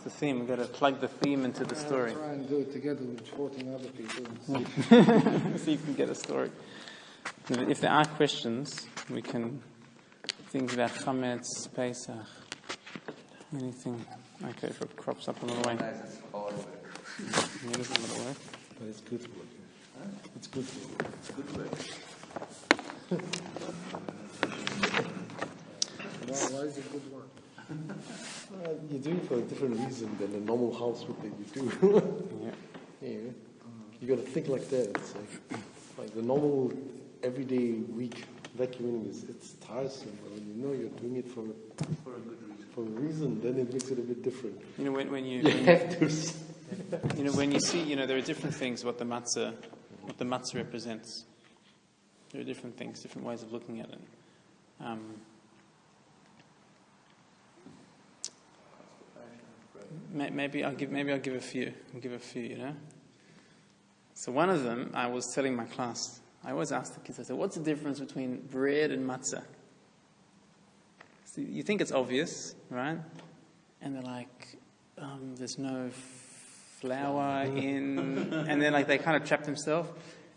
the theme. We've got to plug the theme into the story. Try and do it together with 14 other people. So you can get a story. If there are questions, we can think about Chametz, Pesach, anything. Okay, if it crops up on the way. Yeah, this is a little work. But it's good work. Huh? It's good work. It's good work. Why is it good work? You do it for a different reason than a normal housework that you do. Yeah. You got to think like that. It's like the normal everyday week vacuuming it's tiresome. But when you know you're doing it for a good reason. For a reason, then it makes it a bit different. You know, when you have to. You know, when you see, there are different things what the matzah represents. There are different things, different ways of looking at it. Maybe I'll give a few. So one of them, I was telling my class. I always ask the kids. I said, "What's the difference between bread and matzah?" So you think it's obvious, right? And they're like, "There's no flour in," and then they kind of trap themselves.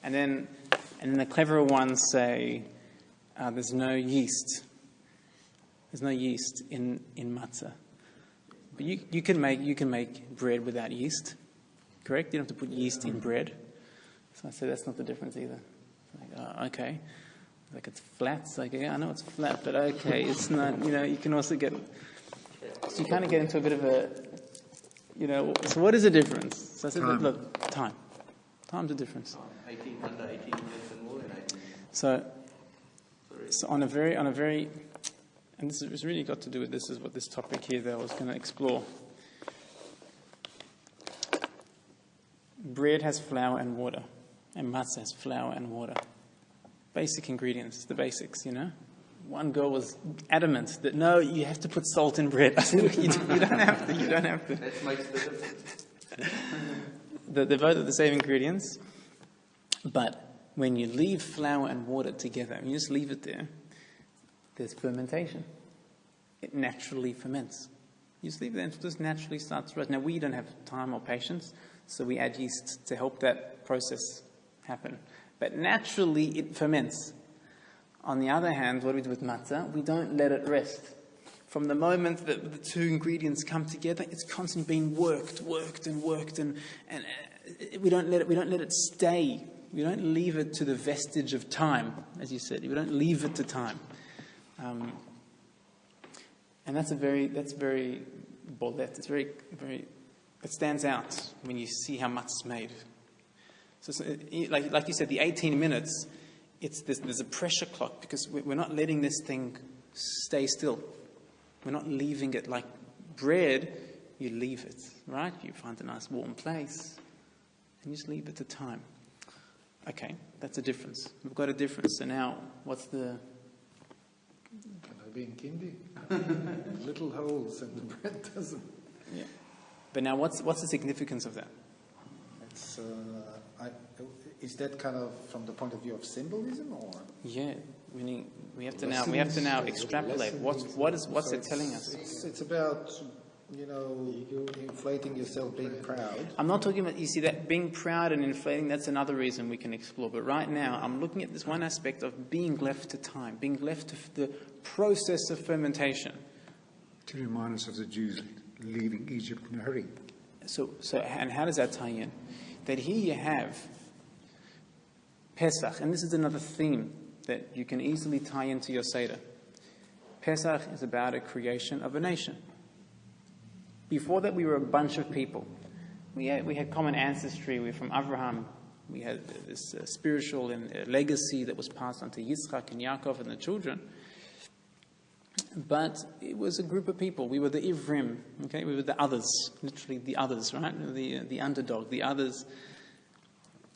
And then the cleverer ones say, "There's no yeast. There's no yeast in matzah." But you can make bread without yeast, correct? You don't have to put yeast in bread. So I said that's not the difference either. Okay, it's flat. It's yeah, I know it's flat, but okay, it's not. You can also get. So you kind of get into a bit of a. So what is the difference? So I said, look, time. Time's the difference. 18 minutes and more than 18 minutes. So on a very, and this has really got to do with this is what this topic here that I was going to explore. Bread has flour and water, and matzah has flour and water. Basic ingredients, the basics, One girl was adamant that no, you have to put salt in bread. I said, look, you don't have to. That makes the difference. They're both of the same ingredients, but when you leave flour and water together, and you just leave it there, there's fermentation. It naturally ferments. You just leave it there and it just naturally starts to roast. Now, we don't have time or patience, so we add yeast to help that process happen. But naturally, it ferments. On the other hand, what do we do with matzah? We don't let it rest. From the moment that the two ingredients come together, it's constantly being worked, and we don't let it stay. We don't leave it to the vestige of time, as you said. We don't leave it to time. And that's very bolet. It's very, it stands out when you see how much is made. So like you said, the 18 minutes, there's a pressure clock because we're not letting this thing stay still. We're not leaving it like bread. You leave it, right? You find a nice warm place and you just leave it to time. Okay, that's a difference. We've got a difference. So now, what's the... Can I be in kindi? Little holes and the bread doesn't. Yeah. But now, what's the significance of that? It's is that kind of from the point of view of symbolism, or? Yeah, meaning we have to now extrapolate. What's it telling us? It's about inflating yourself, being proud. I'm not talking about, you see, that being proud and inflating, that's another reason we can explore. But right now, I'm looking at this one aspect of being left to time, being left to the process of fermentation. To remind us of the Jews leaving Egypt in a hurry. So, and how does that tie in? That here you have Pesach, and this is another theme that you can easily tie into your Seder. Pesach is about a creation of a nation. Before that, we were a bunch of people. We had common ancestry. We're from Abraham. We had this spiritual legacy that was passed on to Yitzchak and Yaakov and the children. But it was a group of people. We were the Ivrim. Okay, we were the others, literally the others, right? The underdog, the others.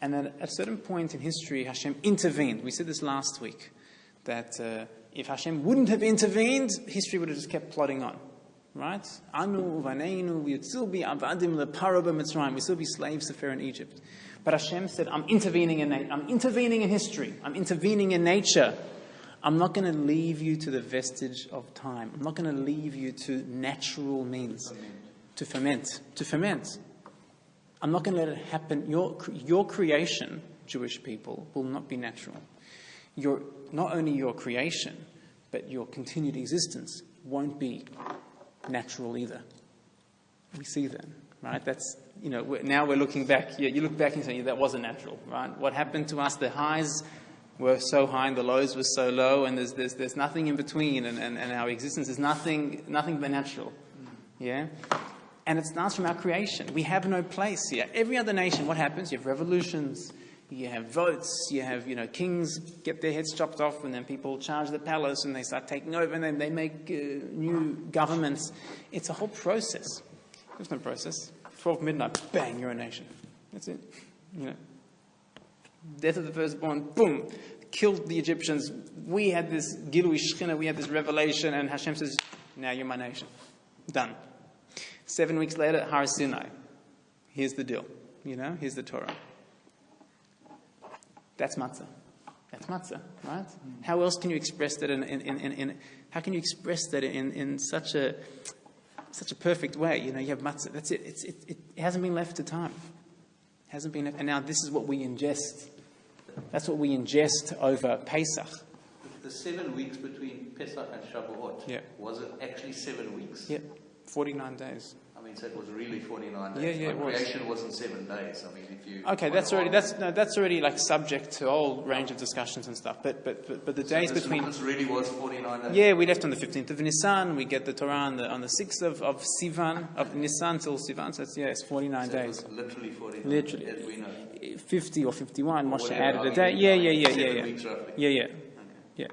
And then at a certain point in history, Hashem intervened. We said this last week, that if Hashem wouldn't have intervened, history would have just kept plodding on. Right? Anu, Uvaneinu, we would still be Avadim leParo b'Mitzrayim. We'd still be slaves to Pharaoh in Egypt. But Hashem said, I'm intervening in history. I'm intervening in nature. I'm not going to leave you to the vestige of time. I'm not going to leave you to natural means. to ferment. I'm not going to let it happen. Your creation, Jewish people, will not be natural. Not only your creation, but your continued existence won't be natural either. We see that, right? That's, now we're looking back. You look back and say, that wasn't natural, right? What happened to us, the highs were so high and the lows were so low, and there's nothing in between, and our existence is nothing but natural. Yeah? And it starts from our creation. We have no place here. Every other nation, what happens? You have revolutions, you have votes, you have, kings get their heads chopped off, and then people charge the palace, and they start taking over, and then they make new governments. It's a whole process. There's no process. 12 midnight, bang, you're a nation. That's it. Death of the firstborn, boom, killed the Egyptians. We had this Gilui Shechina, we had this revelation, and Hashem says, now you're my nation. Done. 7 weeks later, Har Sinai. Here's the deal. Here's the Torah. That's matzah. That's matzah, right? How else can you express that how can you express that in such a perfect way? You have matzah. That's it. It hasn't been left to time. Hasn't been left. And now this is what we ingest. That's what we ingest over Pesach. The 7 weeks between Pesach and Shavuot, was it actually 7 weeks? Yeah, 49 days. I mean, so it was really 49 days. Yeah, it was. Creation wasn't 7 days. I mean, if you... Okay, that's already like subject to a whole range of discussions and stuff. But the days between... This really was 49 days? Yeah, we left on the 15th of Nisan. We get the Torah on the 6th of Sivan, of Nisan till Sivan. So it's 49 days. It was literally 49. Literally. As we know. 50 or 51. Moshe Whatever, added a day. Yeah. 7 weeks roughly. Yeah.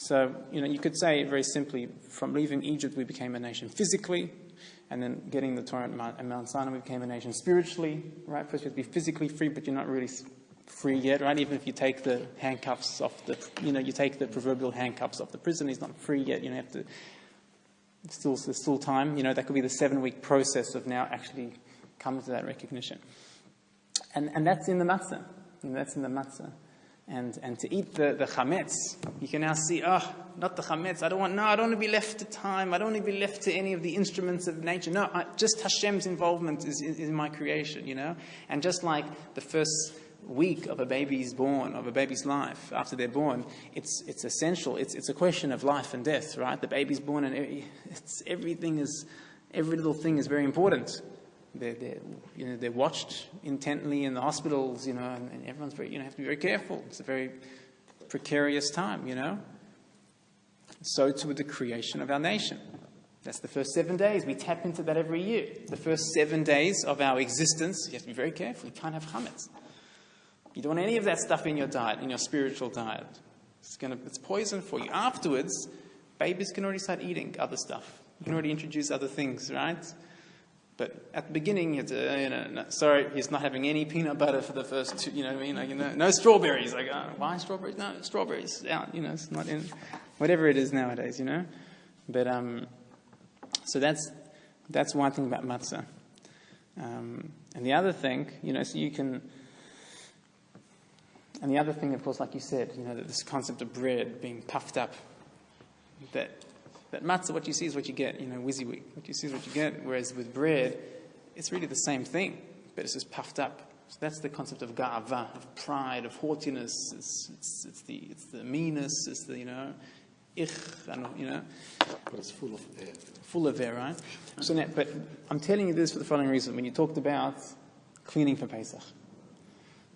So, you could say very simply, from leaving Egypt, we became a nation physically, and then getting the Torah at Mount Sinai, we became a nation spiritually, right? First you have to be physically free, but you're not really free yet, right? Even if you take the handcuffs off you take the proverbial handcuffs off the prison, he's not free yet. You have to, there's still time. That could be the 7-week process of now actually coming to that recognition. And that's in the matzah. That's in the matzah. And to eat the chametz, you can now see, not the chametz. I don't want to be left to time. I don't want to be left to any of the instruments of nature. No, just Hashem's involvement is in my creation, And just like the first week of a baby's life, after they're born, it's essential. It's a question of life and death, right? The baby's born, and every little thing is very important. They're watched intently in the hospitals, and everyone's very, have to be very careful. It's a very precarious time, So too with the creation of our nation. That's the first 7 days. We tap into that every year. The first 7 days of our existence, you have to be very careful. You can't have chametz. You don't want any of that stuff in your diet, in your spiritual diet. It's poison for you. Afterwards, babies can already start eating other stuff. You can already introduce other things, right? But at the beginning, you have to, sorry, he's not having any peanut butter for the first 2, no strawberries. Like, why strawberries? No, strawberries out, it's not in, whatever it is nowadays, But, so that's one thing about matzah. And the other thing, so you can, and the other thing, of course, like you said, that this concept of bread being puffed up, that matzah, what you see is what you get, WYSIWYG. What you see is what you get. Whereas with bread, it's really the same thing, but it's just puffed up. So that's the concept of ga'ava, of pride, of haughtiness. It's the meanness. It's the But it's full of air. Full of air, right? So now, but I'm telling you this for the following reason. When you talked about cleaning for Pesach,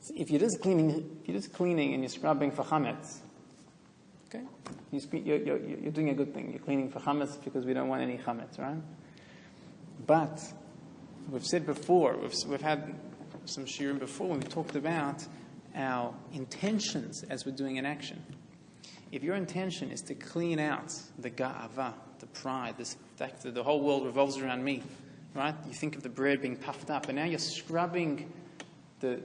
so if you're just cleaning and you're scrubbing for chametz. Okay, you're doing a good thing. You're cleaning for chametz because we don't want any chametz, right? But we've said before, we've had some shiurim before when we talked about our intentions as we're doing an action. If your intention is to clean out the ga'ava, the pride, this fact that the whole world revolves around me, right? You think of the bread being puffed up, and now you're scrubbing the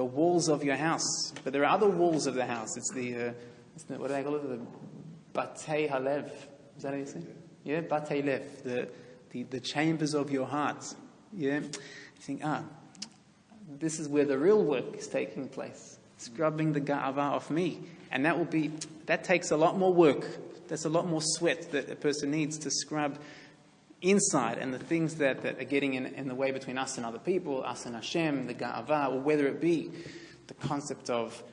walls of your house. But there are other walls of the house. It's what do they call it? The batei halev. Is that how you say it? Yeah, batei lev. The chambers of your heart. Yeah. You think, this is where the real work is taking place. Scrubbing the ga'ava off me. And that takes a lot more work. That's a lot more sweat that a person needs to scrub inside and the things that are getting in the way between us and other people, us and Hashem, the ga'ava, or whether it be the concept of,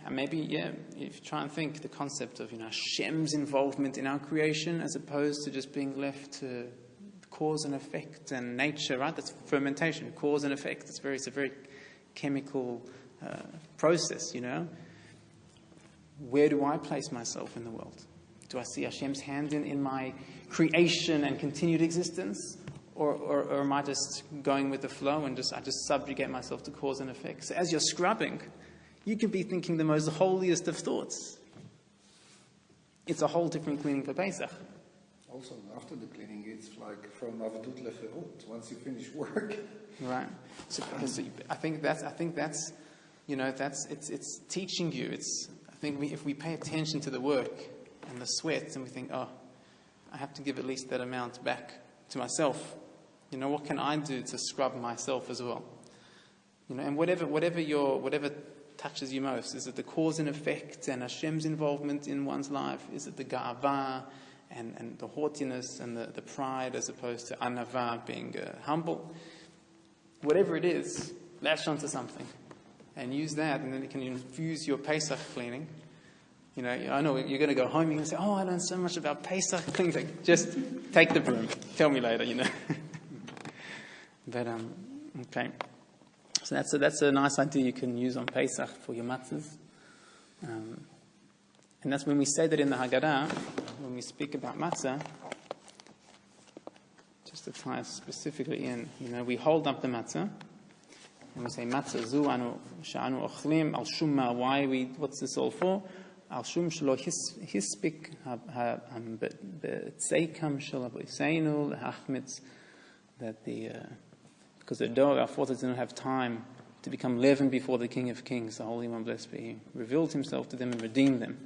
maybe, if you try and think the concept of, Hashem's involvement in our creation as opposed to just being left to cause and effect and nature, right? That's fermentation, cause and effect. It's a very chemical process, Where do I place myself in the world? Do I see Hashem's hand in my creation and continued existence? Or am I just going with the flow and I just subjugate myself to cause and effect? So as you're scrubbing, you could be thinking the most holiest of thoughts. It's a whole different cleaning for Pesach. Also, after the cleaning, it's like from Avadut Leferut. Once you finish work, right? So I think that's it's teaching you. I think if we pay attention to the work and the sweat, and we think, I have to give at least that amount back to myself. What can I do to scrub myself as well? And whatever touches you most. Is it the cause and effect and Hashem's involvement in one's life? Is it the ga'ava and the haughtiness and the pride as opposed to anava, being humble? Whatever it is, latch onto something and use that, and then it can infuse your Pesach cleaning. I know you're going to go home, you're going to say, I learned so much about Pesach cleaning. Just take the broom. Tell me later, But, okay. So that's a nice idea you can use on Pesach for your matzahs. And that's when we say that in the Haggadah, when we speak about matzah, just to tie specifically in, we hold up the matzah, and we say, matzah zu anu sha'anu ochlim al shumma. What's this all for? Al shum shelo hispik be'tzeikam shel avoseinu lehachmitz, that because the dog, our forefathers didn't have time to become leaven before the King of Kings, the Holy One, blessed be He, revealed Himself to them and redeemed them.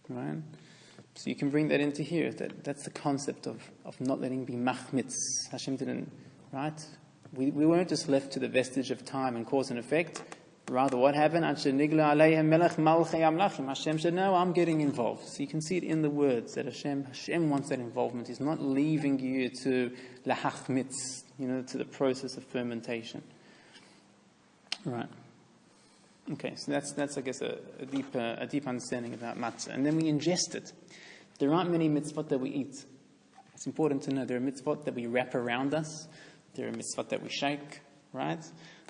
Right? So you can bring that into here. That's the concept of not letting be machmitz. Hashem didn't, right? We weren't just left to the vestige of time and cause and effect. Rather, what happened? Hashem said, no, I'm getting involved. So you can see it in the words that Hashem wants that involvement. He's not leaving you to lahachmitz, to the process of fermentation. Right. Okay, so that's I guess a deep understanding about matzah. And then we ingest it. There aren't many mitzvot that we eat. It's important to know there are mitzvot that we wrap around us. There are mitzvot that we shake, right?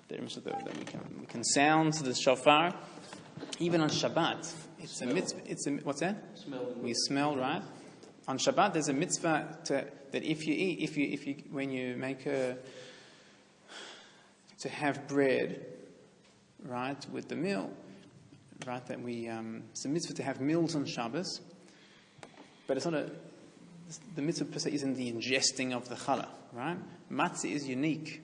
There are mitzvot that we can sound to the shofar. Even on Shabbat, it's a mitzvah. What's that? We smell, right? On Shabbat, there's a mitzvah that if you eat, when you make to have bread, right, with the meal, right, that it's a mitzvah to have meals on Shabbos, but it's not the mitzvah per se isn't the ingesting of the challah, right? Matzah is unique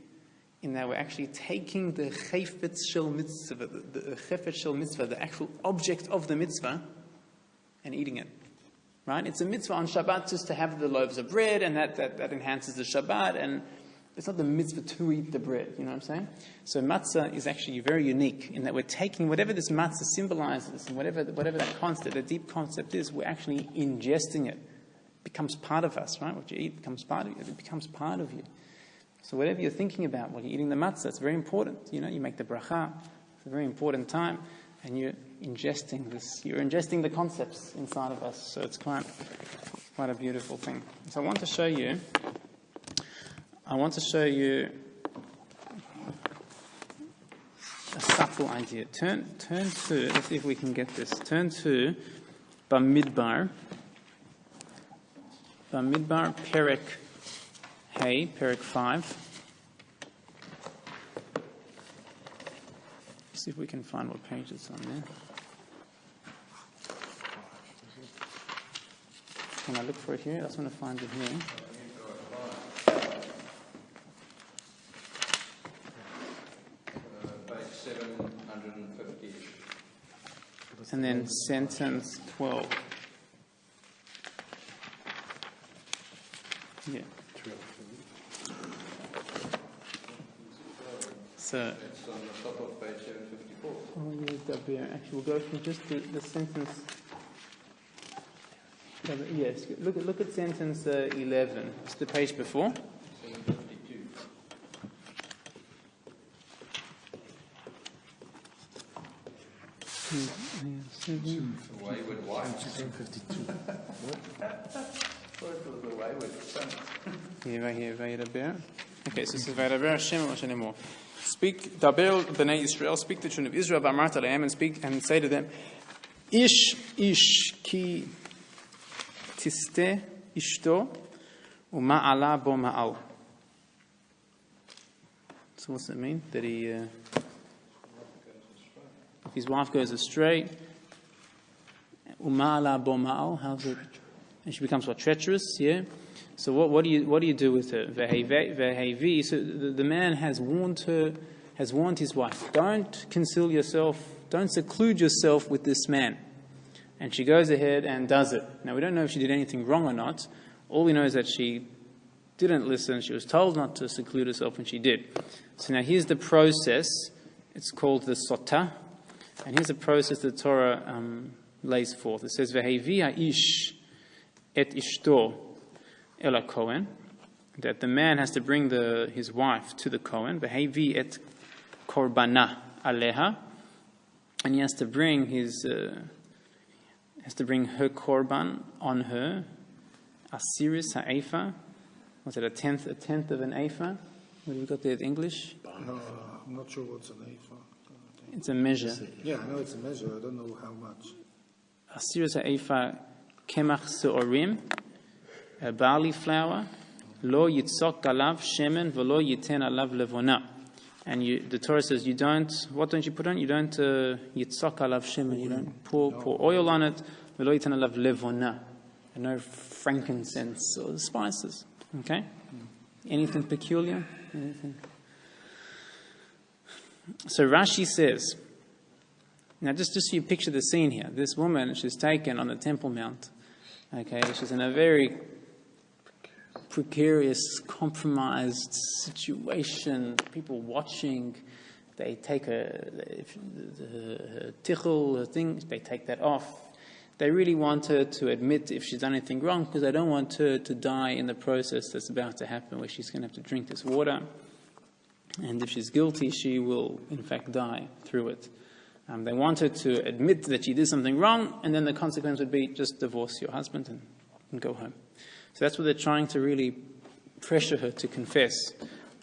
in that we're actually taking the chayfetz shel mitzvah, the chayfetz shel mitzvah, the actual object of the mitzvah, and eating it, right? It's a mitzvah on Shabbat just to have the loaves of bread, and that enhances the Shabbat, and it's not the mitzvah to eat the bread, you know what I'm saying? So matzah is actually very unique in that we're taking whatever this matzah symbolizes, and whatever that concept, the deep concept is, we're actually ingesting it. It becomes part of us, right? What you eat becomes part of you. It becomes part of you. So whatever you're thinking about while you're eating the matzah, it's very important. You make the bracha. It's a very important time, and you're ingesting this. You're ingesting the concepts inside of us. So it's quite a beautiful thing. So I want to show you a subtle idea. Turn to, let's see if we can get this. Turn to Bamidbar. Bamidbar, Perek Hey, Perek 5. Let's see if we can find what page it's on there. Can I look for it here? I just want to find it here. Page 750. And then sentence 12. Yeah. So, it's on the top of page 754. Actually, we'll go from just the sentence. Yes, look at sentence 11. It's the page before. Wayward wife. 52. The wayward son. Okay, so it says, Vaydaber Hashem Moshe Lemor. Speak, Daber B'nai Yisrael, speak the children of Israel, V'amarta lehem, and speak and say to them, Ish ki tiste ishto uma'ala bo ma'al. So what's that mean? That if his wife goes astray, uma'ala bo ma'al, how's it? And she becomes what, treacherous? Yeah. So what do you do with her? Vehevi. So the man has warned his wife, don't conceal yourself, don't seclude yourself with this man. And she goes ahead and does it. Now we don't know if she did anything wrong or not. All we know is that she didn't listen. She was told not to seclude herself, and she did. So now here's the process. It's called the sotah, and here's the process the Torah lays forth. It says Vehevi ha'ish et ishto el Kohen, that the man has to bring his wife to the Kohen, Vehevi et korbana aleha, and he has to bring her korban on her, asiris ha'efa. What's it, a tenth of an ephah? What have we got there in English? I'm not sure what's an ephah. It's a measure. Yeah, I know it's a measure. I don't know how much. Asiris ha'efa kemach seorim, barley flour, lo yitzok alav shemen v'lo yiten alav levona. And the Torah says what don't you put on? You don't yitzok alav shemen, you don't pour oil on it, v'lo yiten alav levona. And no frankincense or spices. Okay? Anything peculiar? Anything? So Rashi says, now just so you picture the scene here. This woman, she's taken on the Temple Mount. Okay, she's in a very precarious, compromised situation. People watching. They take her tichel, her thing, they take that off. They really want her to admit if she's done anything wrong, because they don't want her to die in the process that's about to happen, where she's going to have to drink this water. And if she's guilty, she will, in fact, die through it. They want her to admit that she did something wrong, and then the consequence would be just divorce your husband and go home. So that's what they're trying to really pressure her to confess.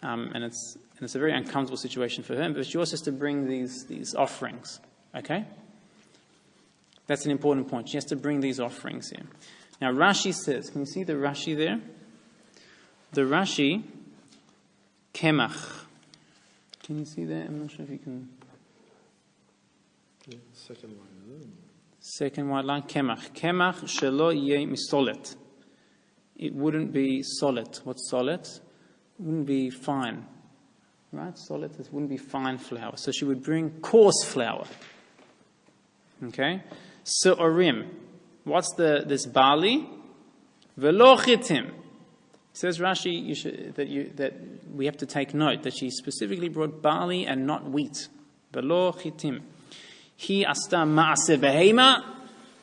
And it's a very uncomfortable situation for her, but she also has to bring these offerings. Okay? That's an important point. She has to bring these offerings here. Now Rashi says, can you see the Rashi there? The Rashi, kemach. Can you see that? I'm not sure if you can. Second line. Second white line, kemach. Kemach shelo yeh misolet. It wouldn't be solid. What's solid? It wouldn't be fine. Right? Solid, it wouldn't be fine flour. So she would bring coarse flour. Okay? Se'orim. What's this barley? Velo chitim. Says Rashi that we have to take note that she specifically brought barley and not wheat. Velo chitim. He asta ma'ase behema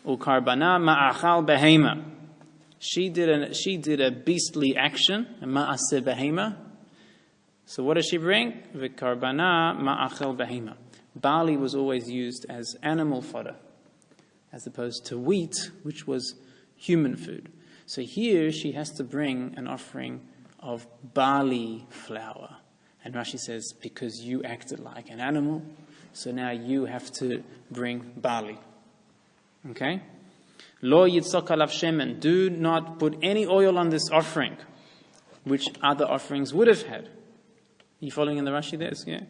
ukarbana ma'achal behema. She did a beastly action, ma'ase behema. So what does she bring? V'karbana ma'achal behema. Barley was always used as animal fodder, as opposed to wheat, which was human food. So here she has to bring an offering of barley flour. And Rashi says, because you acted like an animal, so now you have to bring barley. Okay? Lo yitzok alav shemen. Do not put any oil on this offering, which other offerings would have had. Are you following in the Rashi there? Yeah.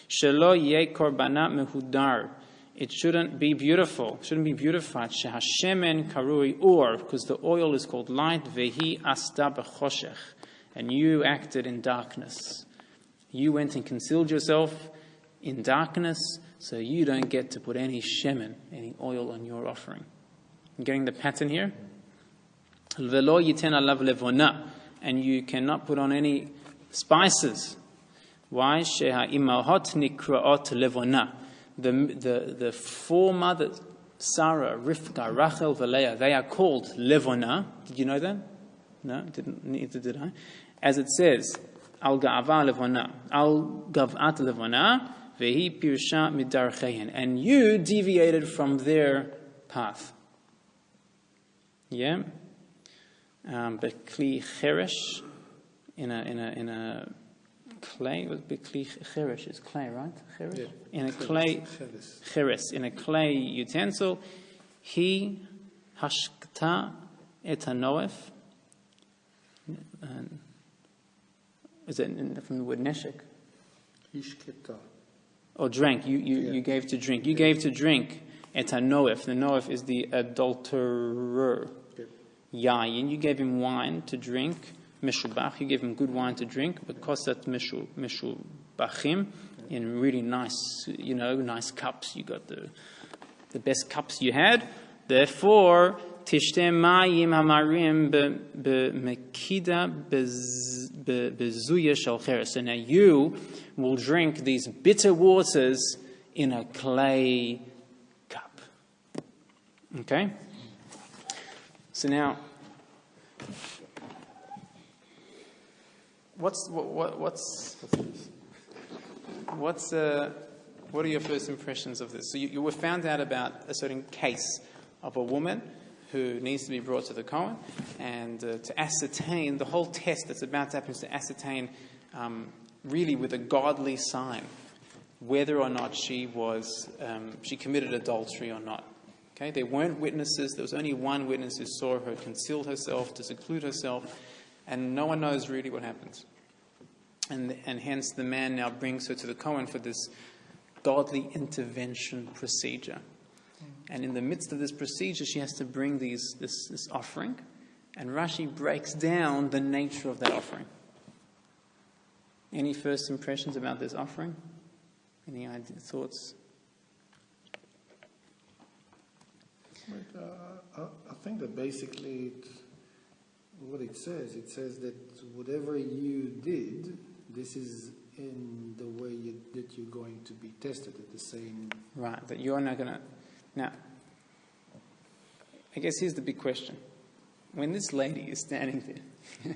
Shelo yeh korbana mehudar. It shouldn't be beautiful. It shouldn't be beautified. Shehashemen karui ur, because the oil is called light. Vehi asta b'choshech, and you acted in darkness. You went and concealed yourself in darkness, so you don't get to put any shemen, any oil on your offering. You getting the pattern here? Velo yiten alav levona, and you cannot put on any spices. Why? Sheha imahot nikraot levona. The foremothers, Sarah, Rivka, Rachel, Leah, they are called Levona. Did you know that? No, neither did I. As it says, Al Ga'ava Levona, Al Gav'at Levona, Vehi Pirsha Midarchein. And you deviated from their path. Yeah? But Kli Cheresh, in a clay, Kli Cheresh is clay, right? Cheresh? Yeah. In a clay, Cheres, in a clay utensil, he hashkta et hanoef. Is it from the word neshek? Hishketa. Or drank. You gave to drink. You gave to drink et hanoef. The noef is the adulterer. Yayin. You gave him wine to drink. Meshubach. You gave him good wine to drink. Because that meshubachim, in really nice, nice cups. You got the best cups you had. Therefore, tishte mayim hamarim b'mekida bezuya shel cheres. So now you will drink these bitter waters in a clay cup. Okay? So now, what are your first impressions of this? So you were found out about a certain case of a woman who needs to be brought to the Kohen, and to ascertain, the whole test that's about to happen is to ascertain, really with a godly sign, whether or not she committed adultery or not. Okay, there weren't witnesses. There was only one witness who saw her conceal herself, to seclude herself, and no one knows really what happens. And hence the man now brings her to the Kohen for this godly intervention procedure. And in the midst of this procedure, she has to bring this offering. And Rashi breaks down the nature of that offering. Any first impressions about this offering? Any thoughts? I think that basically what it says that whatever you did, this is in the way that you're going to be tested at the same... Right, that you're not going to... Now, I guess here's the big question. When this lady is standing there...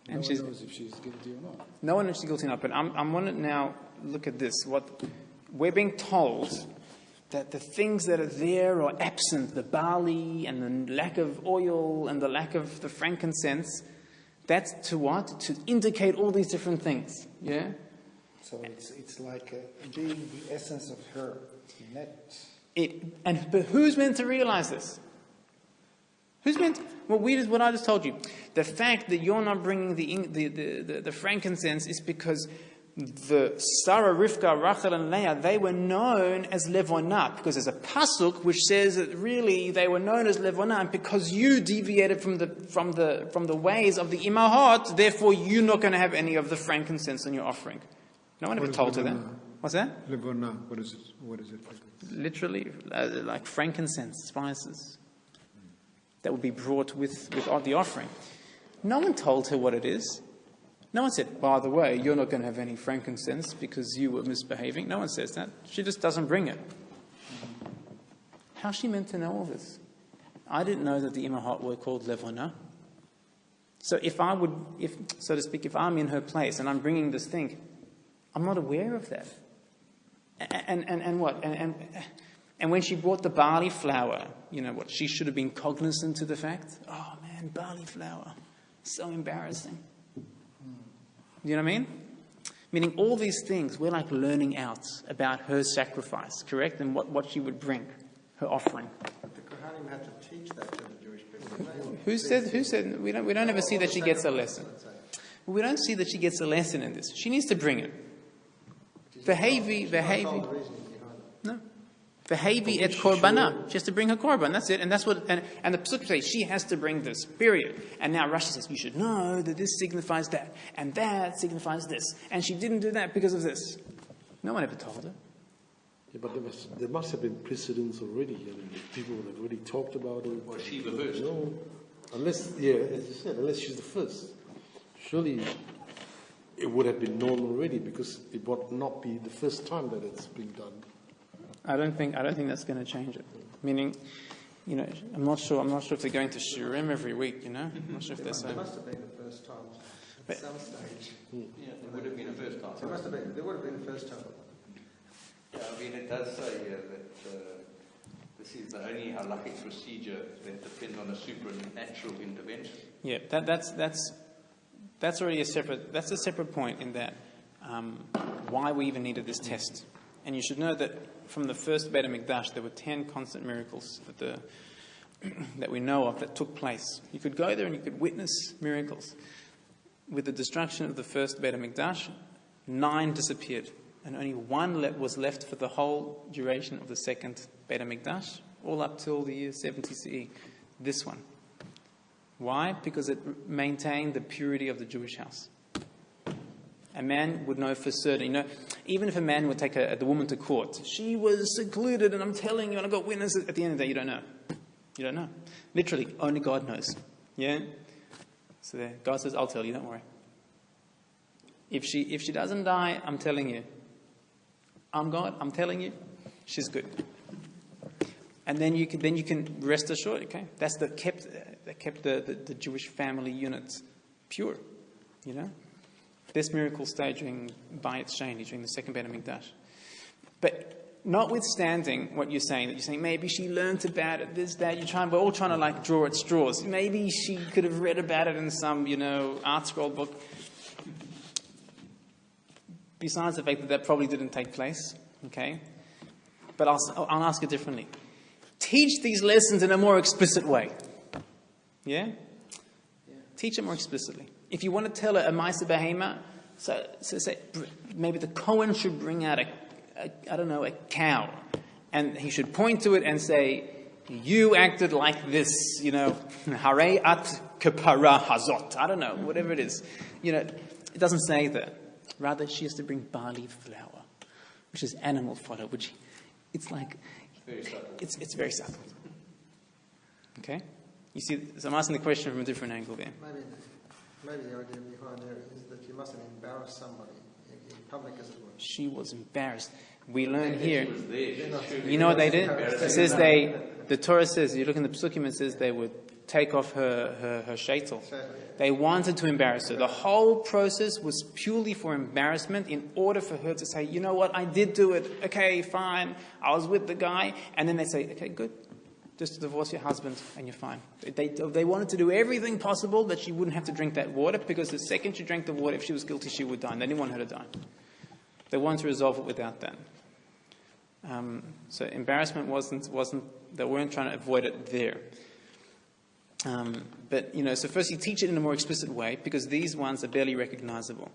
and no one knows if she's guilty or not. No one knows if she's guilty or not, but I want to now look at this. What we're being told that the things that are there are absent, the barley and the lack of oil and the lack of the frankincense, that's to what? To indicate all these different things. Yeah? So it's like being the essence of her. But who's meant to realize this? Who's meant? What I just told you. The fact that you're not bringing the frankincense is because the Sarah, Rivka, Rachel, and Leah, they were known as Levonah, because there's a pasuk which says that really they were known as Levonah, and because you deviated from the ways of the Imahot, therefore you're not going to have any of the frankincense on your offering. No one ever told her that. What's that? Levonah. What is it? Literally, like frankincense, spices that would be brought with the offering. No one told her what it is. No one said, by the way, you're not going to have any frankincense because you were misbehaving. No one says that. She just doesn't bring it. How's she meant to know all this? I didn't know that the Imahot were called Levonah. So if I'm in her place and I'm bringing this thing, I'm not aware of that. And what? And when she brought the barley flour, you know what? She should have been cognizant to the fact. Oh man, barley flour, so embarrassing. You know what I mean? Meaning all these things, we're like learning out about her sacrifice, correct? And what she would bring, her offering. But the Kohanim had to teach that to the Jewish people. Who said? We don't ever see that she gets a lesson. We don't see that she gets a lesson in this. She needs to bring it. Behavi. No. Behavi et korbana. She has to bring her korban. That's it. And that's what. And the Pesach says she has to bring this. Period. And now Rashi says you should know that this signifies that, and that signifies this, and she didn't do that because of this. No one ever told her. Yeah, but there must have been precedents already. I mean, people had already talked about it. Was she the first? No, unless, as you said, unless she's the first. Surely it would have been known already, because it would not be the first time that it's been done. I don't think that's going to change it. Meaning, I'm not sure if they're going to Shiurim every week, I'm not sure if they're saying. It must have been the first time at some stage. Yeah, it would have been the first time. There would have been the first time. Yeah, I mean, it does say here that this is the only halachic procedure that depends on a supernatural intervention. Yeah, that's already a separate point in that why we even needed this test. And you should know that from the first Beit HaMikdash, there were 10 constant miracles that we know of that took place. You could go there and you could witness miracles. With the destruction of the first Beit HaMikdash, 9 disappeared, and only 1 was left for the whole duration of the second Beit HaMikdash, all up till the year 70 CE. This one. Why? Because it maintained the purity of the Jewish house. A man would know for certain. Even if a man would take the woman to court, she was secluded, and I'm telling you, and I've got witnesses. At the end of the day, you don't know. You don't know. Literally, only God knows. Yeah? So there, God says, I'll tell you, don't worry. If she doesn't die, I'm telling you. I'm God, I'm telling you, she's good. And then you can rest assured, okay? That kept the Jewish family unit pure, This miracle stayed during Bayit Sheni, during the second Beit HaMikdash. But notwithstanding what you're saying, that you're saying maybe she learned about it, this, that, we're all trying to draw at straws. Maybe she could have read about it in some, art scroll book. Besides the fact that probably didn't take place, okay? But I'll ask it differently. Teach these lessons in a more explicit way. Yeah? Teach it more explicitly. If you want to tell a Maisa Behema, so say maybe the Kohen should bring out a cow, and he should point to it and say, you acted like this, Harei at kapara hazot. I don't know, whatever it is. It doesn't say that. Rather, she has to bring barley flour, which is animal fodder, which it's like, it's very subtle. Okay? You see, so I'm asking the question from a different angle there. Maybe the idea behind there is that you mustn't embarrass somebody in public, as it were. She was embarrassed. We learn here. You know what they did? It says the Torah says, you look in the Psukim, it says they would take off her sheitel. They wanted to embarrass her. The whole process was purely for embarrassment in order for her to say, you know what, I did do it. Okay, fine. I was with the guy. And then they say, okay, good. Just divorce your husband and you're fine. They wanted to do everything possible that she wouldn't have to drink that water, because the second she drank the water, if she was guilty, she would die. And they didn't want her to die. They wanted to resolve it without that. So embarrassment wasn't. They weren't trying to avoid it there. But so first you teach it in a more explicit way, because these ones are barely recognizable.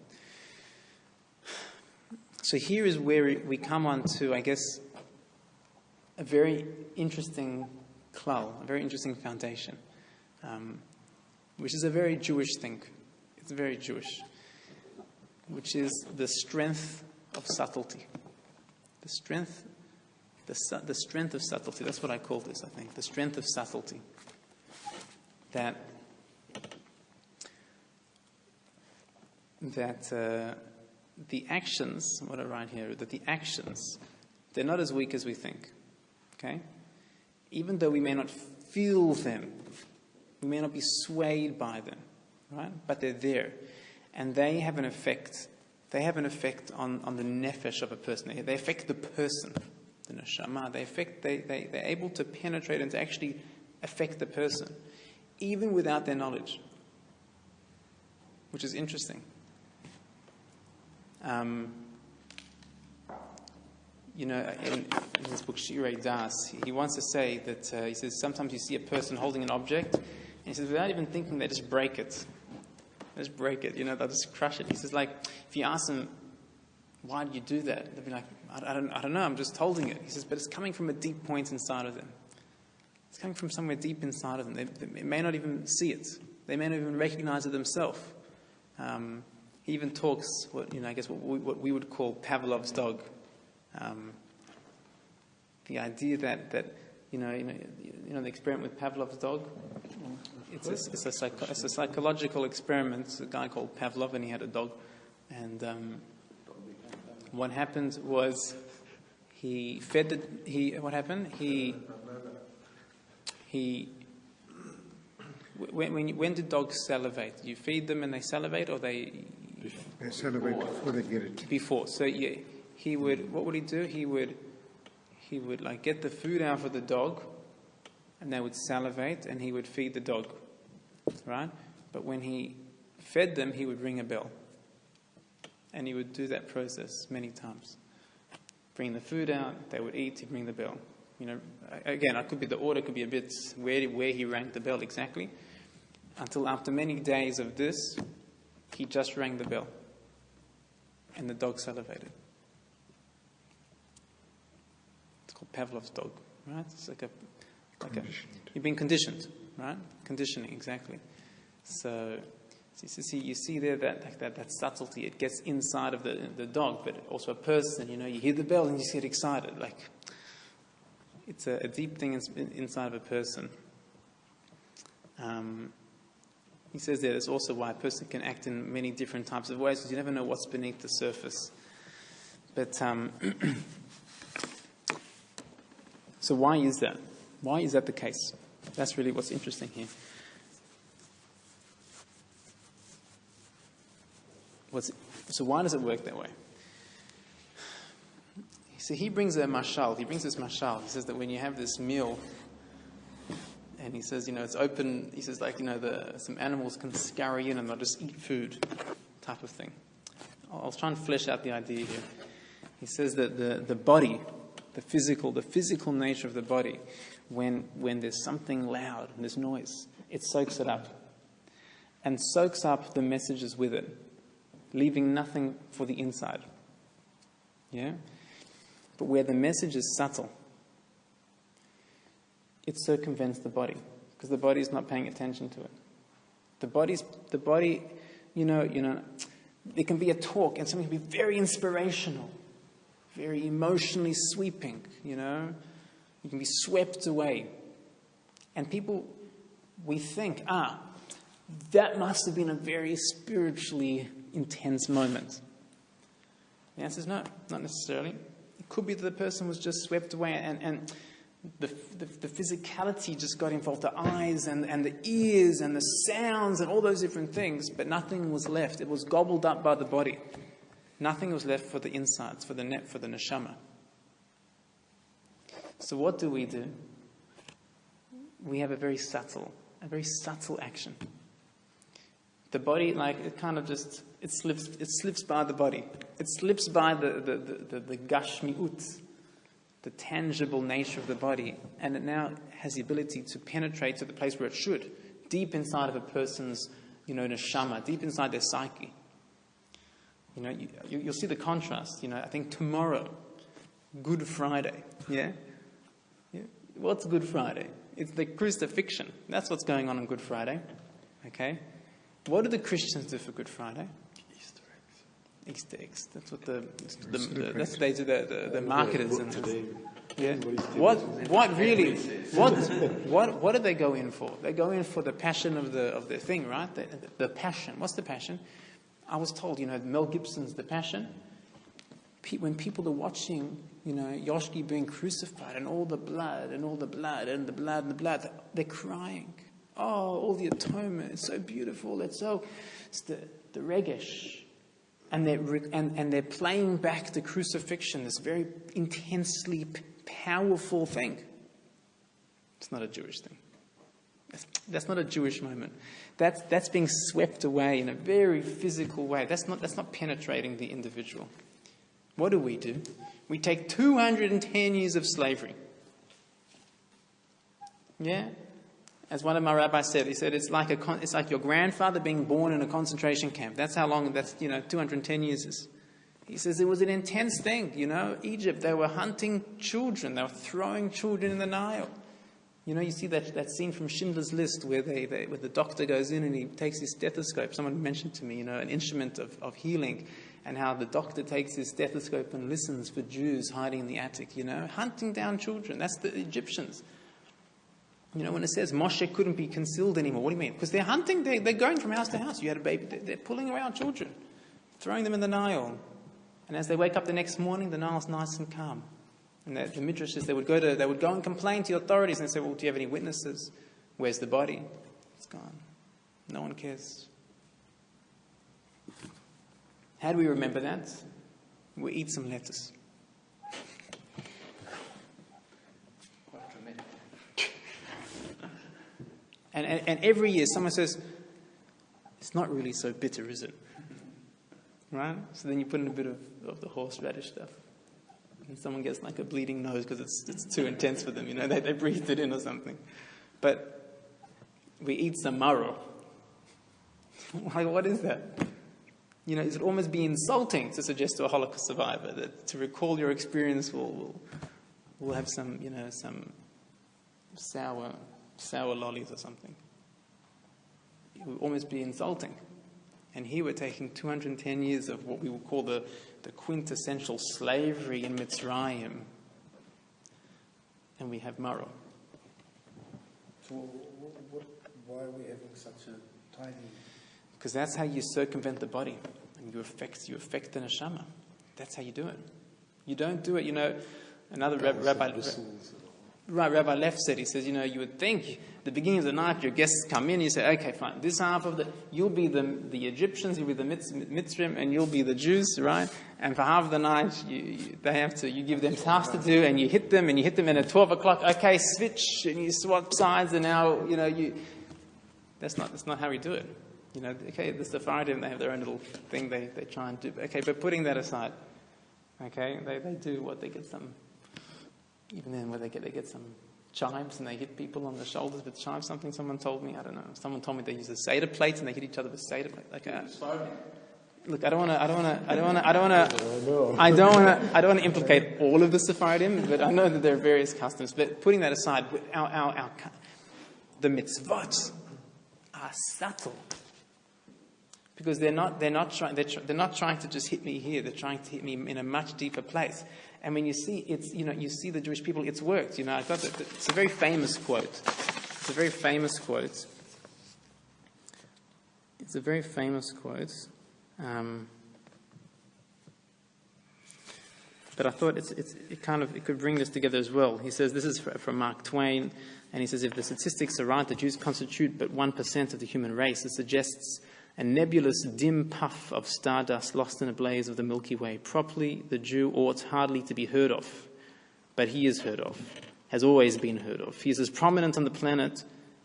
So here is where we come on to, I guess, a very interesting klal, a very interesting foundation, which is a very Jewish thing. It's very Jewish, which is the strength of subtlety. The strength of subtlety. That's what I call this, I think. The strength of subtlety. That the actions, what I write here, that the actions, they're not as weak as we think. Okay? Even though we may not feel them, we may not be swayed by them, right? But they're there. And they have an effect. They have an effect on the nefesh of a person. They affect the person, the neshama. They're able to penetrate and to actually affect the person, even without their knowledge, which is interesting. In this book, Shiur Das, he wants to say that, he says, sometimes you see a person holding an object, and he says, without even thinking, they just break it. They just break it, they'll just crush it. He says, if you ask them, why do you do that? They'll be like, I don't know, I'm just holding it. He says, but it's coming from a deep point inside of them. It's coming from somewhere deep inside of them. They may not even see it. They may not even recognize it themselves. He even talks, what we would call Pavlov's dog. The idea that the experiment with Pavlov's dog. It's a psychological experiment. It's a guy called Pavlov, and he had a dog. And what happened was what happened? when do dogs salivate? You feed them and they salivate, or they salivate before they get it. Before. So yeah, what would he do? He would like get the food out for the dog, and they would salivate, and he would feed the dog, right? But when he fed them, he would ring a bell, and he would do that process many times. Bring the food out, they would eat, he'd ring the bell. Again, the order could be a bit where he rang the bell exactly, until after many days of this, he just rang the bell, and the dog salivated. It's called Pavlov's dog, right? It's like you've been conditioned, right? Conditioning, exactly. So you see there that subtlety. It gets inside of the dog, but also a person. You hear the bell and you just get excited. Like it's a deep thing inside of a person. He says that's also why a person can act in many different types of ways, because you never know what's beneath the surface. But so why is that? Why is that the case? That's really what's interesting here. So why does it work that way? So he brings a mashal. He brings this mashal. He says that when you have this meal, and he says, it's open. He says, some animals can scurry in and they'll just eat food, type of thing. I'll try and flesh out the idea here. He says that the body, the physical nature of the body, when there's something loud and there's noise, it soaks it up, and soaks up the messages with it, leaving nothing for the inside. Yeah? But where the message is subtle, it circumvents the body, because the body is not paying attention to it. The body, there can be a talk and something can be very inspirational, very emotionally sweeping, You can be swept away. And we think, that must have been a very spiritually intense moment. The answer is no, not necessarily. It could be that the person was just swept away and the physicality just got involved, the eyes and the ears and the sounds and all those different things, but nothing was left. It was gobbled up by the body. Nothing was left for the insides, for the neshama. So what do? We have a very subtle action. The body, it kind of just, it slips by the body. It slips by the gashmiut, the tangible nature of the body, and it now has the ability to penetrate to the place where it should, deep inside of a person's, neshama, deep inside their psyche. You'll see the contrast. I think tomorrow, Good Friday, yeah? What's Good Friday? It's the crucifixion. That's what's going on Good Friday, okay? What do the Christians do for Good Friday? Easter eggs. That's what that's what they do. The marketers and yeah. What do they go in for? They go in for the passion of the thing, right? The passion. What's the passion? I was told, Mel Gibson's The Passion. When people are watching, Yoshki being crucified and all the blood and all the blood and the blood and the blood, they're crying. Oh, all the atonement, it's so beautiful. It's the regesh. And they're playing back the crucifixion, this very intensely powerful thing. It's not a Jewish thing. That's not a Jewish moment. That's being swept away in a very physical way. That's not penetrating the individual. What do? We take 210 years of slavery. Yeah? As one of my rabbis said, he said it's like your grandfather being born in a concentration camp. That's how long 210 years is. He says it was an intense thing, Egypt, they were hunting children, they were throwing children in the Nile. You see that scene from Schindler's List where where the doctor goes in and he takes his stethoscope. Someone mentioned to me, an instrument of healing, and how the doctor takes his stethoscope and listens for Jews hiding in the attic, hunting down children. That's the Egyptians. When it says Moshe couldn't be concealed anymore, what do you mean? Because they're hunting, they're going from house to house. You had a baby, they're pulling around children, throwing them in the Nile. And as they wake up the next morning, the Nile's nice and calm. And the midrash is they would go and complain to the authorities and say, well, do you have any witnesses? Where's the body? It's gone. No one cares. How do we remember that? We eat some lettuce. Quite dramatic. And every year someone says, it's not really so bitter, is it? Right? So then you put in a bit of the horseradish stuff. And someone gets like a bleeding nose because it's too intense for them, they breathed it in or something. But we eat some marrow. Like, what is that? It would almost be insulting to suggest to a Holocaust survivor that to recall your experience will have some, some sour lollies or something. It would almost be insulting. And here we're taking 210 years of what we would call the quintessential slavery in Mitzrayim, and we have marrow. So why are we having such a tiny... Because that's how you circumvent the body, and you affect the neshama. That's how you do it. You don't do it, another Rabbi Leff said, he says, you would think the beginning of the night your guests come in, you say, okay, fine, this half of you'll be the Egyptians, you'll be the Mitzrim, and you'll be the Jews, right? And for half of the night, you give them tasks to do, and you hit them, and at 12 o'clock, okay, switch, and you swap sides, and now, that's not how we do it. Okay, the Sephardim, they have their own little thing they try and do. Okay, but putting that aside, okay, they do what they get some... Even then, where they get some chives and they hit people on the shoulders with chives. Something someone told me, I don't know. Someone told me they use a Seder plate and they hit each other with Seder plate. Like, look, I don't want to implicate all of the Sephardim, but I know that there are various customs. But putting that aside, the mitzvot are subtle because they're not trying to just hit me here. They're trying to hit me in a much deeper place. And when you see you see the Jewish people, it's worked. I got that. It's a very famous quote. But I thought it could bring this together as well. He says, this is from Mark Twain, and he says, if the statistics are right, the Jews constitute but 1% of the human race. It suggests a nebulous, dim puff of stardust lost in a blaze of the Milky Way. Properly, the Jew ought hardly to be heard of, but he is heard of, has always been heard of. He is as prominent on the planet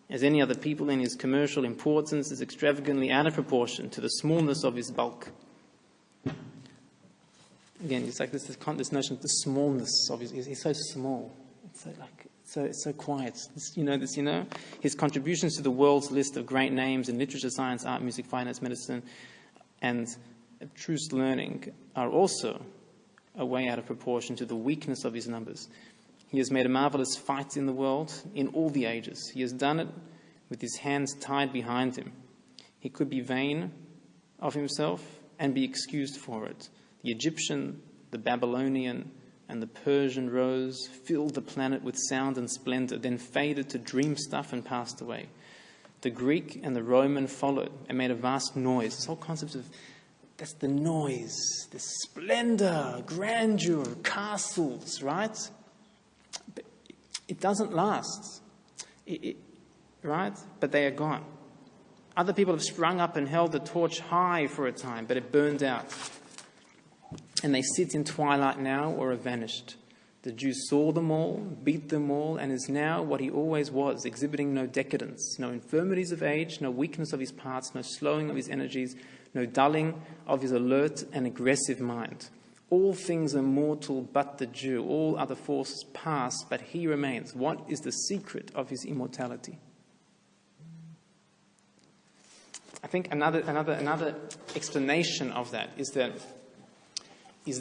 as any other people, and his commercial importance is extravagantly out of proportion to the smallness of his bulk. Again, it's like this notion of the smallness of he's so small. It's so quiet. His contributions to the world's list of great names in literature, science, art, music, finance, medicine, and abstruse learning are also a way out of proportion to the weakness of his numbers. He has made a marvelous fight in the world in all the ages. He has done it with his hands tied behind him. He could be vain of himself and be excused for it. The Egyptian, the Babylonian, and the Persian rose, filled the planet with sound and splendor, then faded to dream stuff and passed away. The Greek and the Roman followed and made a vast noise. This whole concept of, that's the noise, the splendor, grandeur, castles, right? But it doesn't last, right? But they are gone. Other people have sprung up and held the torch high for a time, but it burned out. And they sit in twilight now or have vanished. The Jew saw them all, beat them all, and is now what he always was, exhibiting no decadence, no infirmities of age, no weakness of his parts, no slowing of his energies, no dulling of his alert and aggressive mind. All things are mortal but the Jew. All other forces pass, but he remains. What is the secret of his immortality? I think another explanation of that is that it's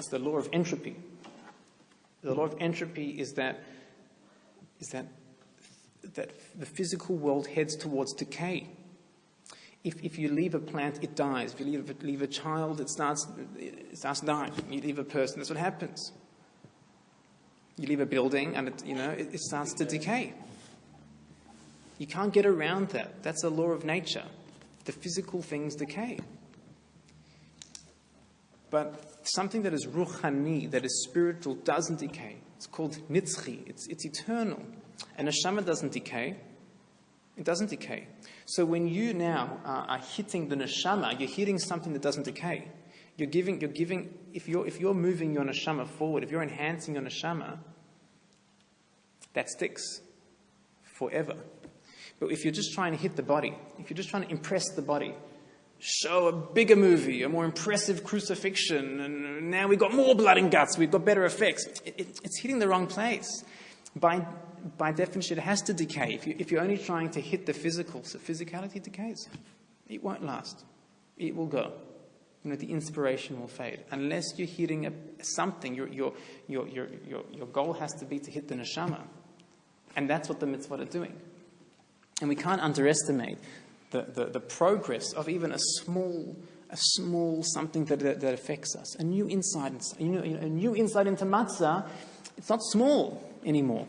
the law of entropy. The law of entropy is that the physical world heads towards decay. If you leave a plant, it dies. If you leave a child, it starts dying. You leave a person, that's what happens. You leave a building, and it starts to decay. You can't get around that. That's a law of nature. The physical things decay. But something that is ruchani, that is spiritual, doesn't decay. It's called nitzchi. It's eternal. And neshama doesn't decay. It doesn't decay. So when you now are hitting the neshama, you're hitting something that doesn't decay. You're giving. If you're moving your neshama forward, if you're enhancing your neshama, that sticks forever. But if you're just trying to hit the body, if you're just trying to impress the body, show a bigger movie, a more impressive crucifixion, and now we've got more blood and guts, we've got better effects, it's hitting the wrong place. By definition, it has to decay. If you're only trying to hit the physical, so physicality decays. It won't last. It will go. The inspiration will fade. Unless you're hitting something, your goal has to be to hit the neshama. And that's what the mitzvot are doing. And we can't underestimate the progress of even a small something that affects us. A new insight, a new insight into matzah. It's not small anymore.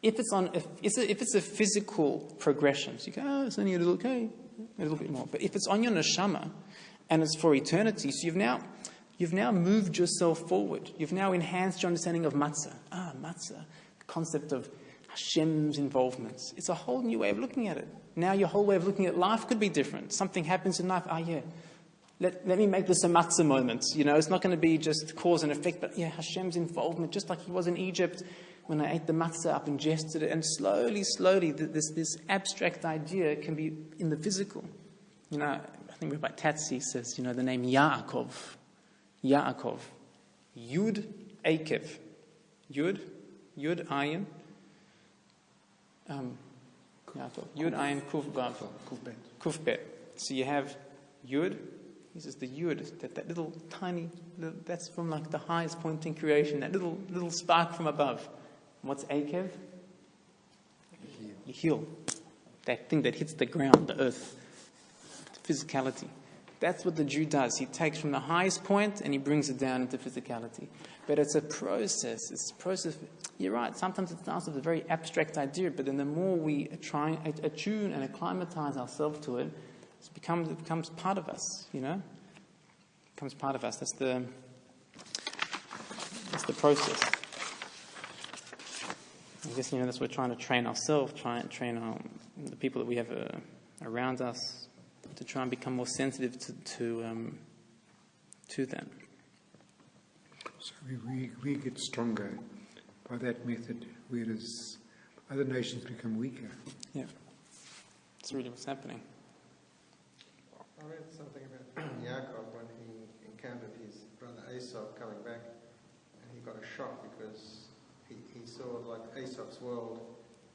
If it's a physical progression, so you go, oh, it's only a little bit more. But if it's on your neshama and it's for eternity, so you've now moved yourself forward. You've now enhanced your understanding of matzah. Matzah, the concept of Hashem's involvements. It's a whole new way of looking at it. Now your whole way of looking at life could be different. Something happens in life. Let me make this a matzah moment. It's not going to be just cause and effect, but Hashem's involvement, just like he was in Egypt when I ate the matzah up, ingested it, and slowly, this abstract idea can be in the physical. I think Rabbi Tatsi says, the name Yaakov, Yud Akev, Yud Ayin, Yud Ayin Kuf Bet. So you have Yud. He says the Yud, that little tiny, that's from like the highest point in creation, that little spark from above. What's Akev? Yehil. That thing that hits the ground, the earth, the physicality. That's what the Jew does. He takes from the highest point and he brings it down into physicality. But it's a process. You're right, sometimes it starts with a very abstract idea, but then the more we try and attune and acclimatize ourselves to it, it becomes part of us, It becomes part of us. That's the process. I guess, that's what we're trying to train ourselves, try and train the people that we have around us to try and become more sensitive to that. So we get stronger by that method, whereas other nations become weaker. Yeah. That's really what's happening. I read something about Yaakov when he encountered his brother Esau coming back, and he got a shock because he saw like Esau's world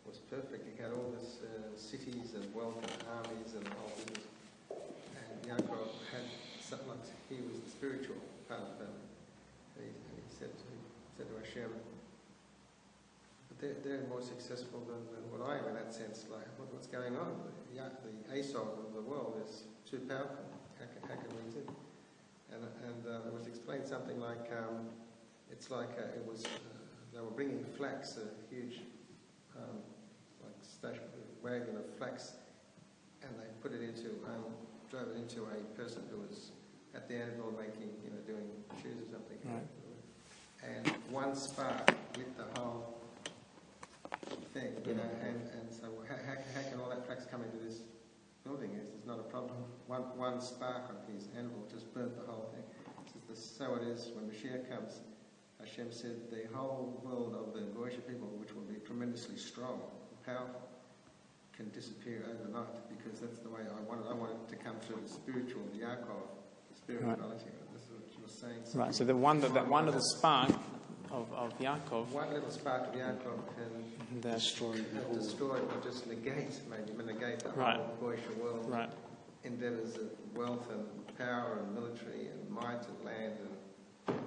was perfect. He had all this cities and wealth and armies and all this. And Yaakov had something like he was the spiritual part of them. And he said to Hashem, but they're more successful than what I am in that sense. Like, what's going on? The Esau of the world is too powerful. How can we do? And it was explained something like it's like it was they were bringing flax, a huge wagon of flax, and they put it drove it into a person who was at the anvil making, doing shoes or something. Right. And one spark lit the whole thing, and so how can all that flax come into this building? It's not a problem. One spark on his anvil just burnt the whole thing. So it is when Mashiach comes. Hashem said the whole world of the Goyish people, which will be tremendously strong and powerful, can disappear overnight, because that's the way I want it. I want it to come through the spiritual, the Yaakov, the spirituality. Right. This is what you were saying. So right, so that one little spark of Yaakov. One little spark of Yaakov can destroy or just negate the whole Goyish world. Right. Endeavors of wealth and power and military and might and land and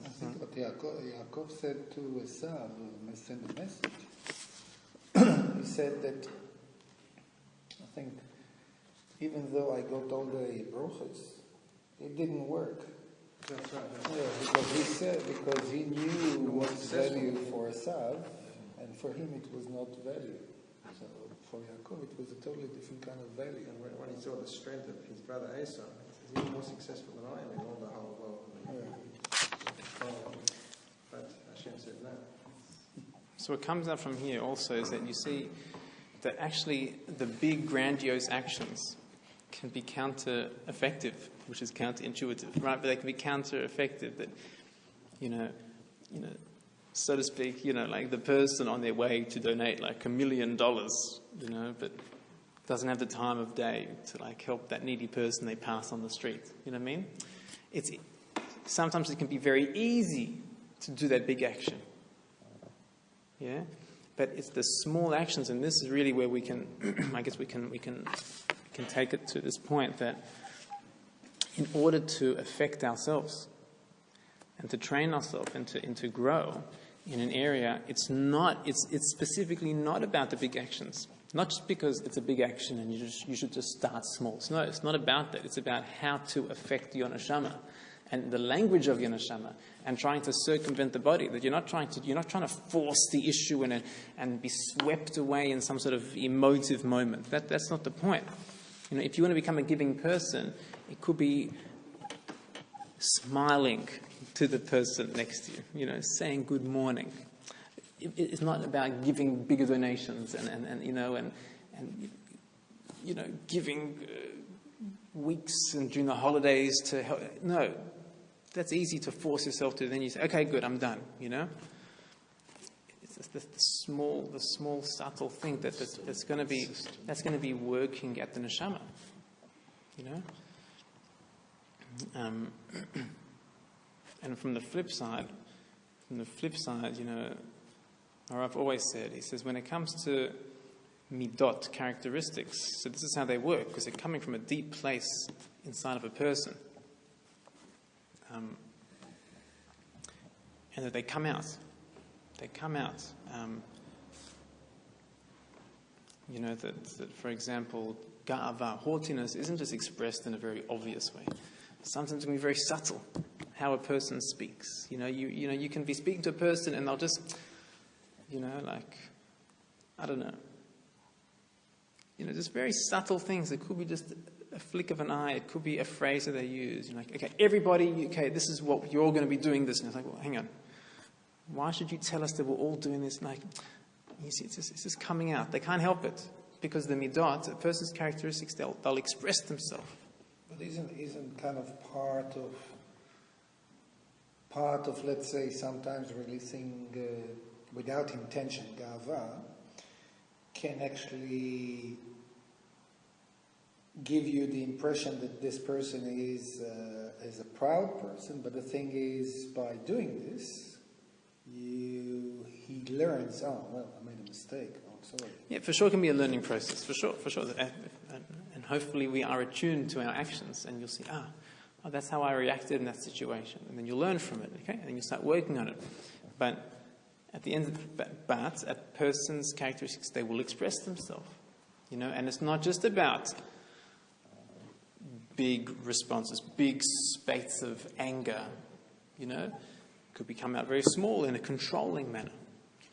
I think what Yaakov said to Esav, sent a message. He said that, I think, even though I got all the brochas, it didn't work. That's right. Because he knew what's value for Esav, and for him it was not value. So for Yaakov it was a totally different kind of value. And when he saw the strength of his brother Esau, He's even more successful than I am in all the whole world. But Hashem said no. So what comes out from here also is that you see that actually the big grandiose actions can be counter-effective, which is counterintuitive, right? But they can be counter-effective. That, so to speak, like the person on their way to donate like $1 million, but doesn't have the time of day to like help that needy person they pass on the street. You know what I mean? Sometimes it can be very easy to do that big action. Yeah, but it's the small actions, and this is really where we can, I guess we can take it to this point that in order to affect ourselves and to train ourselves and to grow in an area, it's specifically not about the big actions. Not just because it's a big action and you should just start small. No, it's not about that. It's about how to affect your neshama and the language of your neshama, and trying to circumvent the body. That you're not trying to force the issue and be swept away in some sort of emotive moment. That's not the point. If you want to become a giving person, it could be smiling to the person next to you, saying good morning. It's not about giving bigger donations and giving weeks and during the holidays to help. No, that's easy to force yourself to. Then you say, okay, good, I'm done. It's just the small subtle thing that's going to be working at the neshama. And from the flip side, Rav always said, he says, when it comes to midot, characteristics, so this is how they work, because they're coming from a deep place inside of a person. And that they come out. That for example, ga'ava, haughtiness, isn't just expressed in a very obvious way. Sometimes it can be very subtle, how a person speaks. You can be speaking to a person and they'll just, I don't know. Just very subtle things. It could be just a flick of an eye. It could be a phrase that they use. Okay, everybody, this is what you're all going to be doing this. And it's like, well, hang on. Why should you tell us that we're all doing this? You see, it's just coming out. They can't help it. Because the midot, a person's characteristics, they'll express themselves. But isn't kind of part of, let's say, sometimes releasing without intention, gava, can actually give you the impression that this person is a proud person, but the thing is, by doing this, he learns, I made a mistake, sorry. Yeah, for sure it can be a learning process, for sure. And hopefully we are attuned to our actions, and you'll see, that's how I reacted in that situation. And then you'll learn from it, okay? And then you start working on it. But at the end but a person's characteristics, they will express themselves. And it's not just about big responses, big spates of anger, could become out very small in a controlling manner,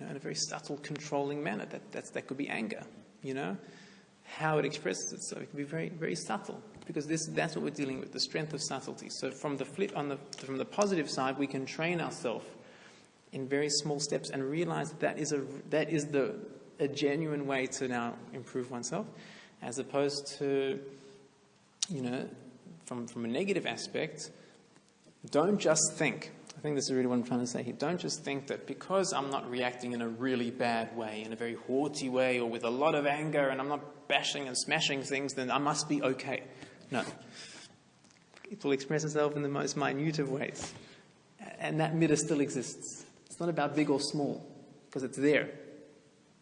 in a very subtle controlling manner. That could be anger, how it expresses itself. It can be very, very subtle, because that's what we're dealing with, the strength of subtlety. So from the positive side, we can train ourselves in very small steps and realize that is a genuine way to now improve oneself, as opposed to, from a negative aspect, don't just think. I think this is really what I'm trying to say here. Don't just think that because I'm not reacting in a really bad way, in a very haughty way, or with a lot of anger, and I'm not bashing and smashing things, then I must be okay. No. It will express itself in the most minute of ways. And that midah still exists. It's not about big or small, because it's there.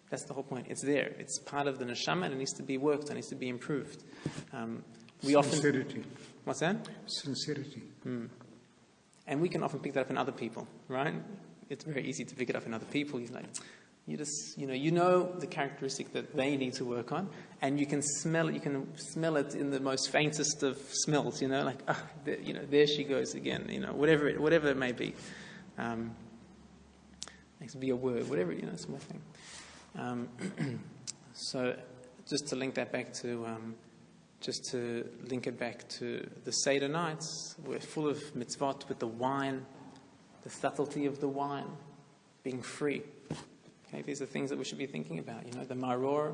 That's the whole point. It's there. It's part of the neshama, and it needs to be worked on, it needs to be improved. Sincerity. What's that? Sincerity. And we can often pick that up in other people, right? It's very easy to pick it up in other people. He's like, you know the characteristic that they need to work on, and you can smell it. You can smell it in the most faintest of smells. There she goes again. Whatever it may be. It could be a word, whatever, small thing. So, just to link that back to just to link it back to the Seder nights, we're full of mitzvot with the wine, the subtlety of the wine, being free. Okay, these are things that we should be thinking about. The maror,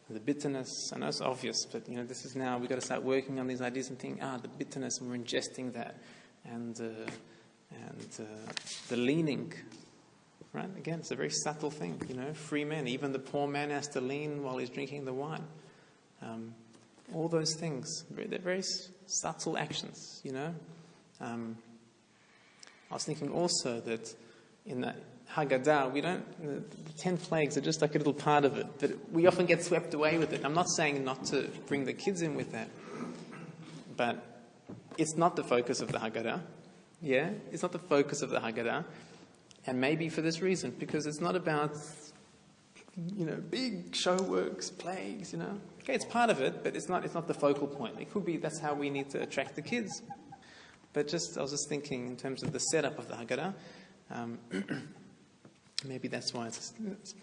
the bitterness. I know it's obvious, but this is now we've got to start working on these ideas and think, the bitterness, and we're ingesting that, and the leaning. Right? Again, it's a very subtle thing. Free men, even the poor man has to lean while he's drinking the wine. All those things, they're very subtle actions. I was thinking also that in the Haggadah, the 10 plagues are just like a little part of it, but we often get swept away with it. I'm not saying not to bring the kids in with that, but it's not the focus of the Haggadah. Yeah, it's not the focus of the Haggadah, and maybe for this reason, because it's not about big show works, plagues. Okay, it's part of it, but it's not the focal point. It could be that's how we need to attract the kids. But I was just thinking in terms of the setup of the Haggadah. Maybe that's why it's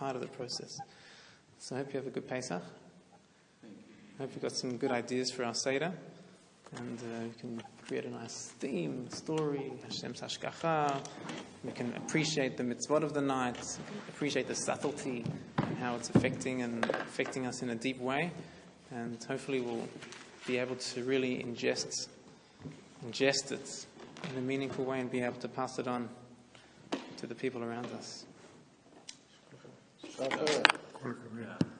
part of the process. So I hope you have a good Pesach. I hope you've got some good ideas for our Seder. And you can create a nice theme, story, Hashem's Hashgacha. We can appreciate the mitzvot of the night, appreciate the subtlety and how it's affecting us in a deep way. And hopefully we'll be able to really ingest it in a meaningful way and be able to pass it on to the people around us. Kol hakavod.